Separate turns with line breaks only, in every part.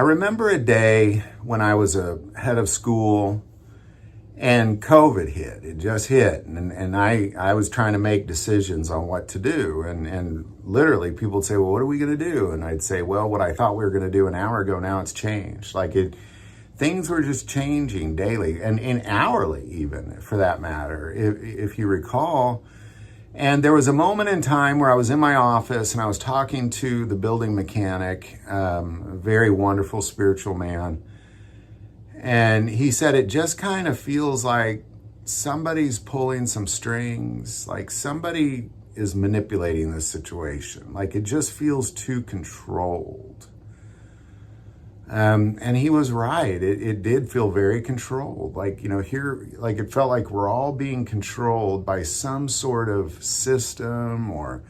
I remember a day when I was a head of school and COVID hit. It just hit. And I was trying to make decisions on what to do. And literally people would say, well, what are we going to do? And I'd say, well, what I thought we were going to do an hour ago, now it's changed. Things were just changing daily and hourly even, for that matter, if you recall. And there was a moment in time where I was in my office and I was talking to the building mechanic, a very wonderful spiritual man. And he said, it just kind of feels like somebody's pulling some strings, like somebody is manipulating this situation. Like it just feels too controlled. And he was right. It did feel very controlled. It felt like we're all being controlled by some sort of system or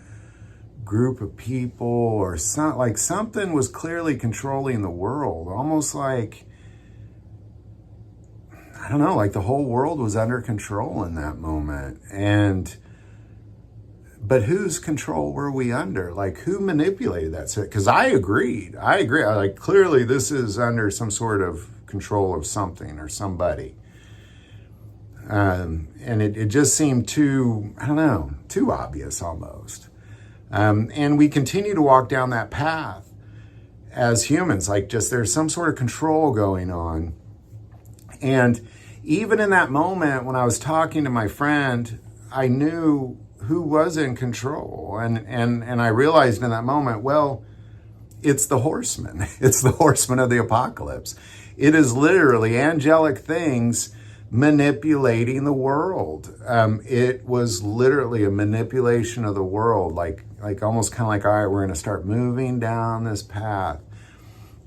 group of people, or something was clearly controlling the world. Almost like, I don't know, like the whole world was under control in that moment. But whose control were we under? Like, who manipulated that? Because I agree. Like, clearly this is under some sort of control of something or somebody. And it just seemed too, I don't know, too obvious almost. And we continue to walk down that path as humans. Like, just there's some sort of control going on. And even in that moment when I was talking to my friend, I knew who was in control. And I realized in that moment, well, it's the horsemen. It's the horsemen of the apocalypse. It is literally angelic things manipulating the world. It was literally a manipulation of the world, like almost kind of like, all right, we're going to start moving down this path.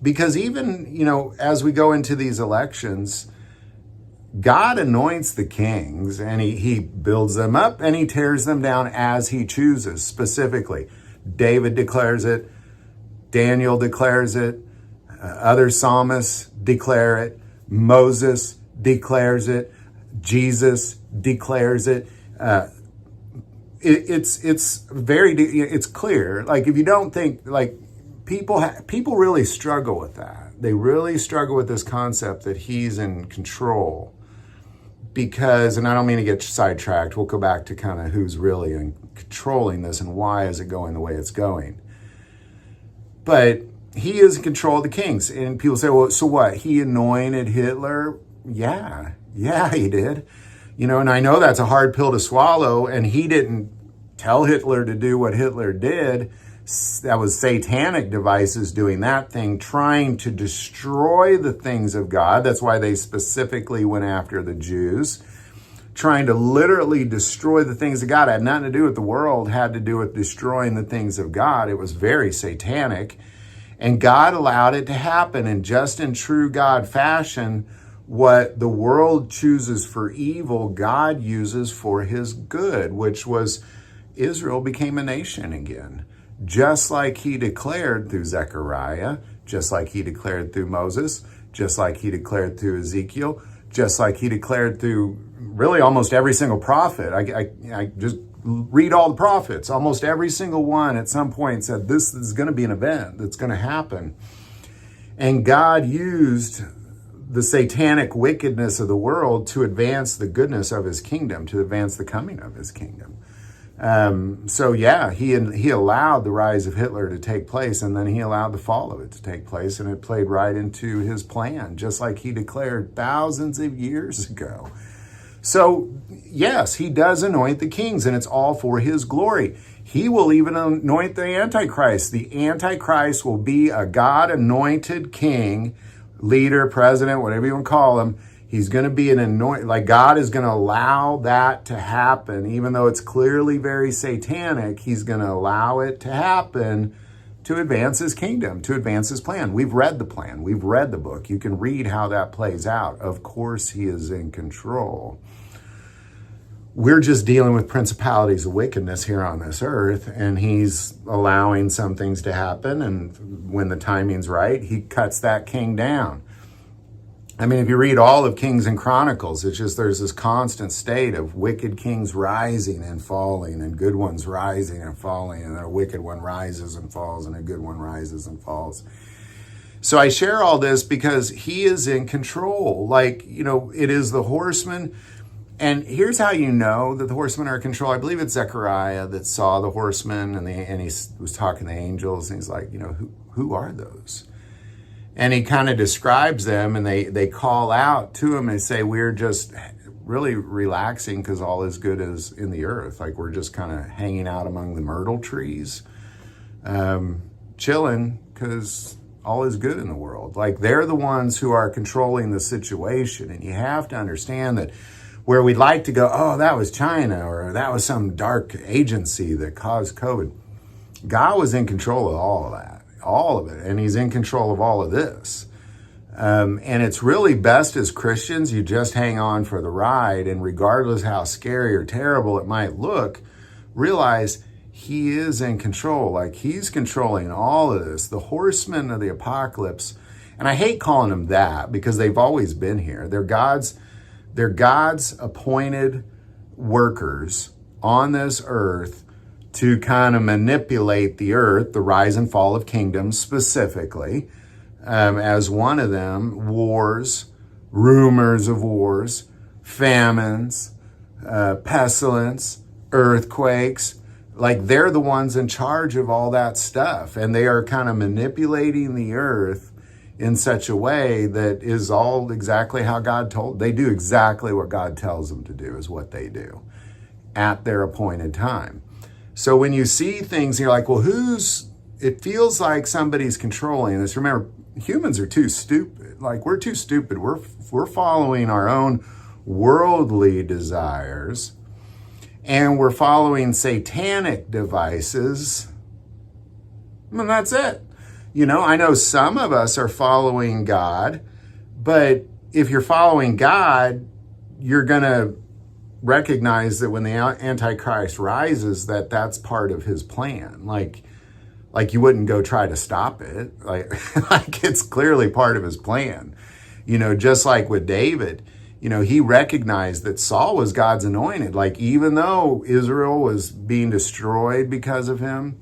Because even, as we go into these elections, God anoints the kings and he builds them up and he tears them down as he chooses. Specifically, David declares it, Daniel declares it, other psalmists declare it, Moses declares it, Jesus declares it. It's clear. Like, if you don't think, like, people really struggle with that. They really struggle with this concept that he's in control. Because, and I don't mean to get sidetracked, we'll go back to kind of who's really controlling this and why is it going the way it's going. But he is in control of the kings. And people say, well, so what? He anointed Hitler? Yeah, he did. And I know that's a hard pill to swallow, and he didn't tell Hitler to do what Hitler did. That was satanic devices doing that thing, trying to destroy the things of God. That's why they specifically went after the Jews, trying to literally destroy the things of God. It had nothing to do with the world, had to do with destroying the things of God. It was very satanic, and God allowed it to happen. And just in true God fashion, what the world chooses for evil, God uses for his good, which was Israel became a nation again. Just like he declared through Zechariah, just like he declared through Moses, just like he declared through Ezekiel, just like he declared through really almost every single prophet. I just read all the prophets. Almost every single one at some point said this is going to be an event that's going to happen. And God used the satanic wickedness of the world to advance the goodness of his kingdom, to advance the coming of his kingdom. He allowed the rise of Hitler to take place, and then he allowed the fall of it to take place, and it played right into his plan, just like he declared thousands of years ago. So, yes, he does anoint the kings, and it's all for his glory. He will even anoint the Antichrist. The Antichrist will be a God-anointed king, leader, president, whatever you want to call him. He's going to be an anointed, like God is going to allow that to happen, even though it's clearly very satanic. He's going to allow it to happen to advance his kingdom, to advance his plan. We've read the plan. We've read the book. You can read how that plays out. Of course, he is in control. We're just dealing with principalities of wickedness here on this earth, and he's allowing some things to happen. And when the timing's right, he cuts that king down. I mean, if you read all of Kings and Chronicles, it's just there's this constant state of wicked kings rising and falling, and good ones rising and falling, and then a wicked one rises and falls, and a good one rises and falls. So I share all this because he is in control. Like, it is the horsemen. And here's how you know that the horsemen are in control. I believe it's Zechariah that saw the horsemen, and he was talking to the angels, and he's like, who are those? And he kind of describes them, and they call out to him and say, we're just really relaxing because all is good is in the earth. Like, we're just kind of hanging out among the myrtle trees, chilling because all is good in the world. Like, they're the ones who are controlling the situation. And you have to understand that where we'd like to go, oh, that was China, or that was some dark agency that caused COVID. God was in control of all of that, all of it. And he's in control of all of this. And it's really best as Christians, you just hang on for the ride. And regardless how scary or terrible it might look, realize he is in control. Like, he's controlling all of this. The horsemen of the apocalypse. And I hate calling them that because they've always been here. They're God's appointed workers on this earth to kind of manipulate the earth, the rise and fall of kingdoms specifically. As one of them, wars, rumors of wars, famines, pestilence, earthquakes. Like, they're the ones in charge of all that stuff. And they are kind of manipulating the earth in such a way that is all exactly how God told. They do exactly what God tells them to do is what they do at their appointed time. So when you see things, you're like, well, it feels like somebody's controlling this. Remember, humans are too stupid. Like, we're too stupid. We're following our own worldly desires, and we're following satanic devices. And that's it. I know some of us are following God, but if you're following God, you're going to recognize that when the Antichrist rises, that's part of his plan. Like you wouldn't go try to stop it. Like it's clearly part of his plan. Just like with David, he recognized that Saul was God's anointed. Like, even though Israel was being destroyed because of him,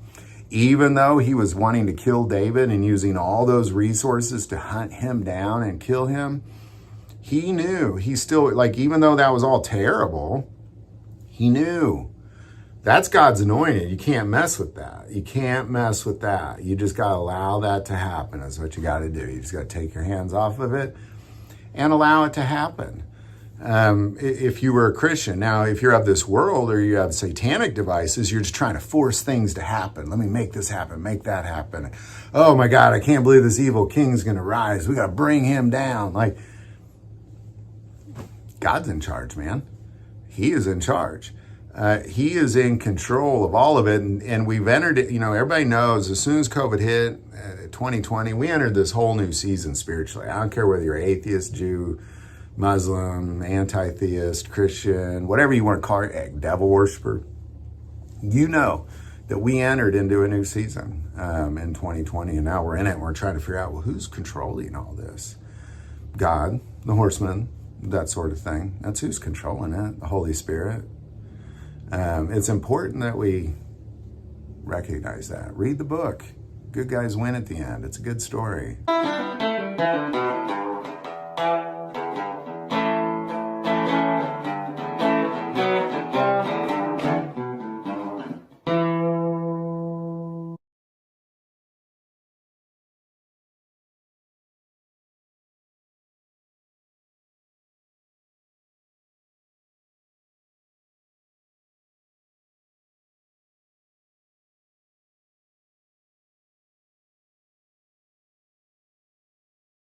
even though he was wanting to kill David and using all those resources to hunt him down and kill him, he knew, he still, like, even though that was all terrible, he knew that's God's anointed. You can't mess with that. You can't mess with that. You just got to allow that to happen. That's what you got to do. You just got to take your hands off of it and allow it to happen. If you were a Christian. Now, if you're of this world or you have satanic devices, you're just trying to force things to happen. Let me make this happen, make that happen. Oh my God, I can't believe this evil king's going to rise. We got to bring him down. Like, God's in charge, man. He is in charge. He is in control of all of it. And we've entered it, everybody knows as soon as COVID hit, 2020, we entered this whole new season spiritually. I don't care whether you're atheist, Jew, Muslim, anti-theist, Christian, whatever you want to call it, devil worshiper. That we entered into a new season in 2020, and now we're in it, and we're trying to figure out, well, who's controlling all this? God, the horsemen, that sort of thing. That's who's controlling it, the Holy Spirit. It's important that we recognize that. Read the book. Good guys win at the end. It's a good story.